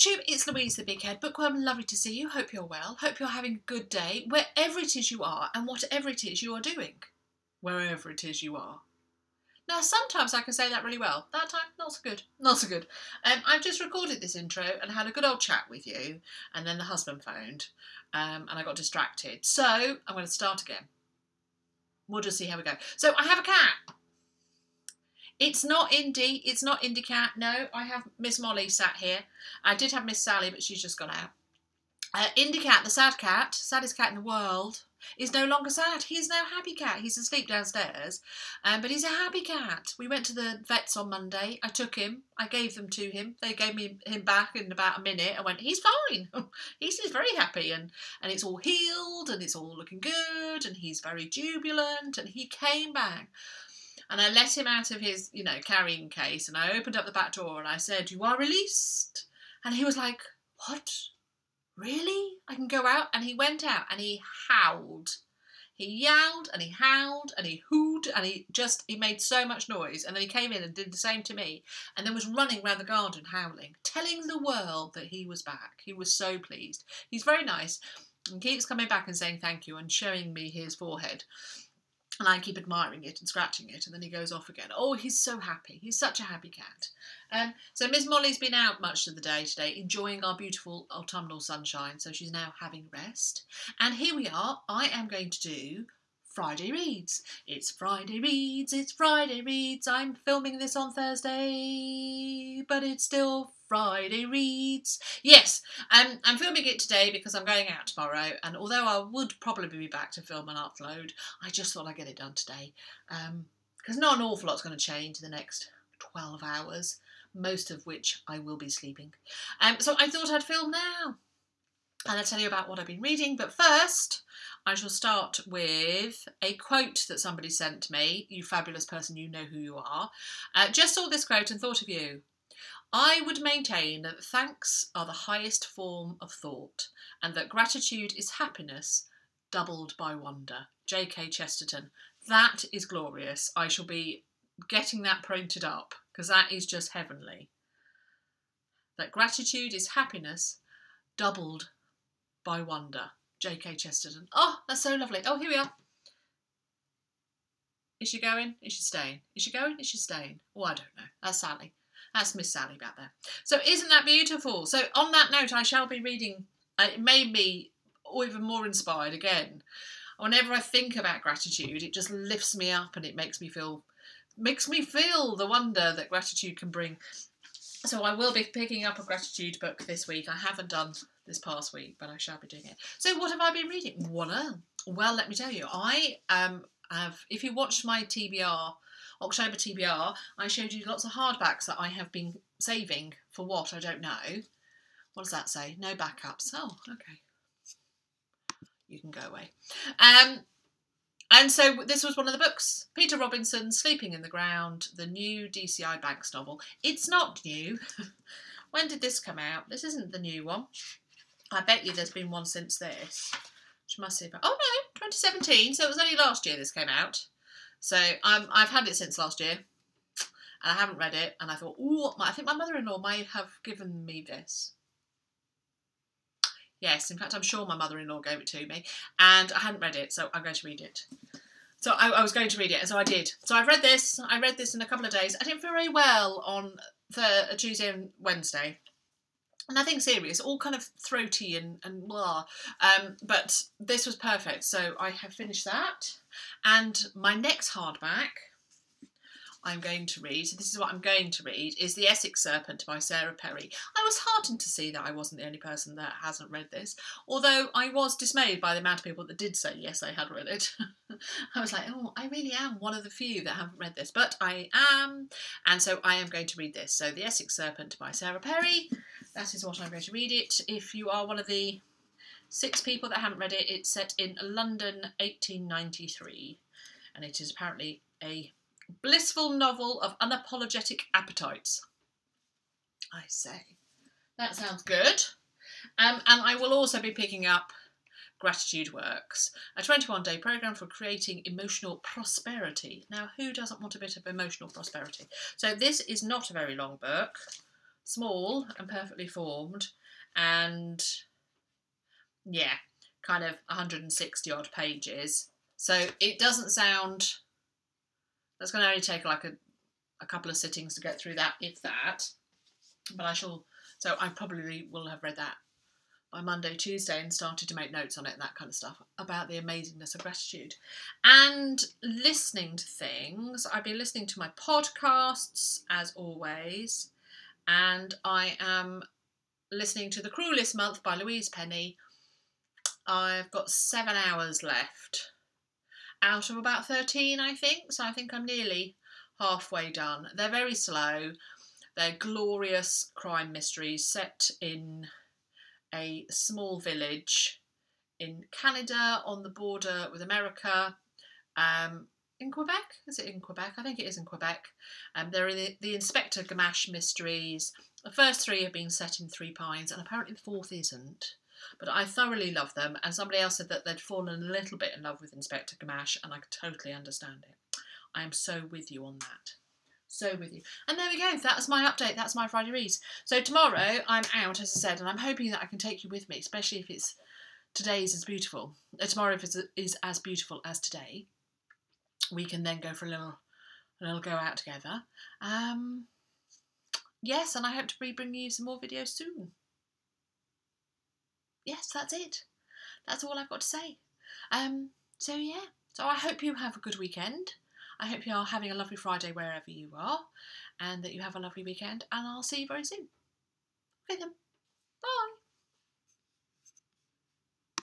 Booktube, it's Louise the Big Head. Bookworm, lovely to see you. Hope you're well. Hope you're having a good day, wherever it is you are and whatever it is you are doing. Wherever it is you are. Now, sometimes I can say that really well. That time, not so good. Not so good. I've just recorded this intro and had a good old chat with you, and then the husband phoned, and I got distracted. So, I'm going to start again. We'll just see how we go. So, I have a cat. It's not Indy. It's not Indy Cat. No, I have Miss Molly sat here. I did have Miss Sally, but she's just gone out. Indy Cat, the sad cat, saddest cat in the world, is no longer sad. He's now happy cat. He's asleep downstairs, but he's a happy cat. We went to the vets on Monday. I took him. I gave them to him. They gave me him back in about a minute. I went, he's fine. He's very happy, and it's all healed, and it's all looking good, and he's very jubilant, and he came back. And I let him out of his, carrying case, and I opened up the back door and I said, "You are released." And he was like, "What? Really? I can go out?" And he went out and he howled. He yowled and he howled and he hooed and he made so much noise. And then he came in and did the same to me and then was running around the garden howling, telling the world that he was back. He was so pleased. He's very nice and keeps coming back and saying thank you and showing me his forehead. And I keep admiring it and scratching it, and then he goes off again. Oh, he's so happy. He's such a happy cat. So Miss Molly's been out much of the day today, enjoying our beautiful autumnal sunshine, so she's now having rest. And here we are. I am going to do Friday Reads. It's Friday Reads, it's Friday Reads. I'm filming this on Thursday, but it's still Friday Reads. Yes, I'm filming it today because I'm going out tomorrow, and although I would probably be back to film and upload, I just thought I'd get it done today, because not an awful lot's going to change in the next 12 hours, most of which I will be sleeping. So I thought I'd film now, and I'll tell you about what I've been reading, but first I shall start with a quote that somebody sent me. You fabulous person, you know who you are. Just saw this quote and thought of you. "I would maintain that thanks are the highest form of thought, and that gratitude is happiness doubled by wonder." J.K. Chesterton. That is glorious. I shall be getting that printed up, because that is just heavenly. That gratitude is happiness doubled by wonder. J.K. Chesterton. Oh, that's so lovely. Oh, here we are. Is she going? Is she staying? Is she going? Is she staying? Oh, I don't know. That's Sally. That's Miss Sally back there. So isn't that beautiful? So on that note, I shall be reading. It made me even more inspired again. Whenever I think about gratitude, it just lifts me up and it makes me feel the wonder that gratitude can bring. So I will be picking up a gratitude book this week. I haven't done this past week, but I shall be doing it. So what have I been reading? Well, let me tell you. I have, if you watched my TBR, October TBR, I showed you lots of hardbacks that I have been saving for what, I don't know. What does that say? No backups. Oh, okay. You can go away. And so this was one of the books. Peter Robinson's Sleeping in the Ground, the new DCI Banks novel. It's not new. When did this come out? This isn't the new one. I bet you there's been one since this. Which must be, oh no, 2017. So it was only last year this came out. So I've had it since last year. And I haven't read it. And I thought, ooh, I think my mother-in-law may have given me this. Yes, in fact, I'm sure my mother-in-law gave it to me. And I hadn't read it, so I'm going to read it. So I was going to read it, and so I did. So I've read this. I read this in a couple of days. I did very well on Tuesday and Wednesday. Nothing serious, all kind of throaty and blah. But this was perfect. So I have finished that. And my next hardback I'm going to read, so this is what I'm going to read, is The Essex Serpent by Sarah Perry. I was heartened to see that I wasn't the only person that hasn't read this, although I was dismayed by the amount of people that did say yes, I had read it. I was like, oh, I really am one of the few that haven't read this, but I am, and so I am going to read this. So The Essex Serpent by Sarah Perry, that is what I'm going to read it. If you are one of the 6 people that haven't read it, it's set in London 1893, and it is apparently a blissful novel of unapologetic appetites. I say. That sounds good. And I will also be picking up Gratitude Works, a 21-day programme for creating emotional prosperity. Now, who doesn't want a bit of emotional prosperity? So this is not a very long book. small and perfectly formed, and yeah, kind of 160 odd pages. So it doesn't sound, that's going to only take like a couple of sittings to get through that, if that. But I probably will have read that by Monday, Tuesday, and started to make notes on it and that kind of stuff about the amazingness of gratitude. And listening to things, I've been listening to my podcasts as always, and I am listening to The Cruellest Month by Louise Penny. I've got 7 hours left out of about 13, I think, so I think I'm nearly halfway done. They're very slow. They're glorious crime mysteries set in a small village in Canada on the border with America. In Quebec? Is it in Quebec? I think it is in Quebec. They're in the Inspector Gamache mysteries. The first 3 have been set in Three Pines, and apparently the 4th isn't. But I thoroughly love them, and somebody else said that they'd fallen a little bit in love with Inspector Gamache, and I totally understand it. I am so with you on that. So with you. And there we go. That's my update. That's my Friday reads. So tomorrow I'm out, as I said, and I'm hoping that I can take you with me, especially if today's as beautiful. Tomorrow if it is as beautiful as today. We can then go for a little go out together. Yes, and I hope to be bringing you some more videos soon. Yes, that's it. That's all I've got to say. So yeah. So I hope you have a good weekend. I hope you are having a lovely Friday wherever you are, and that you have a lovely weekend, and I'll see you very soon. Okay then.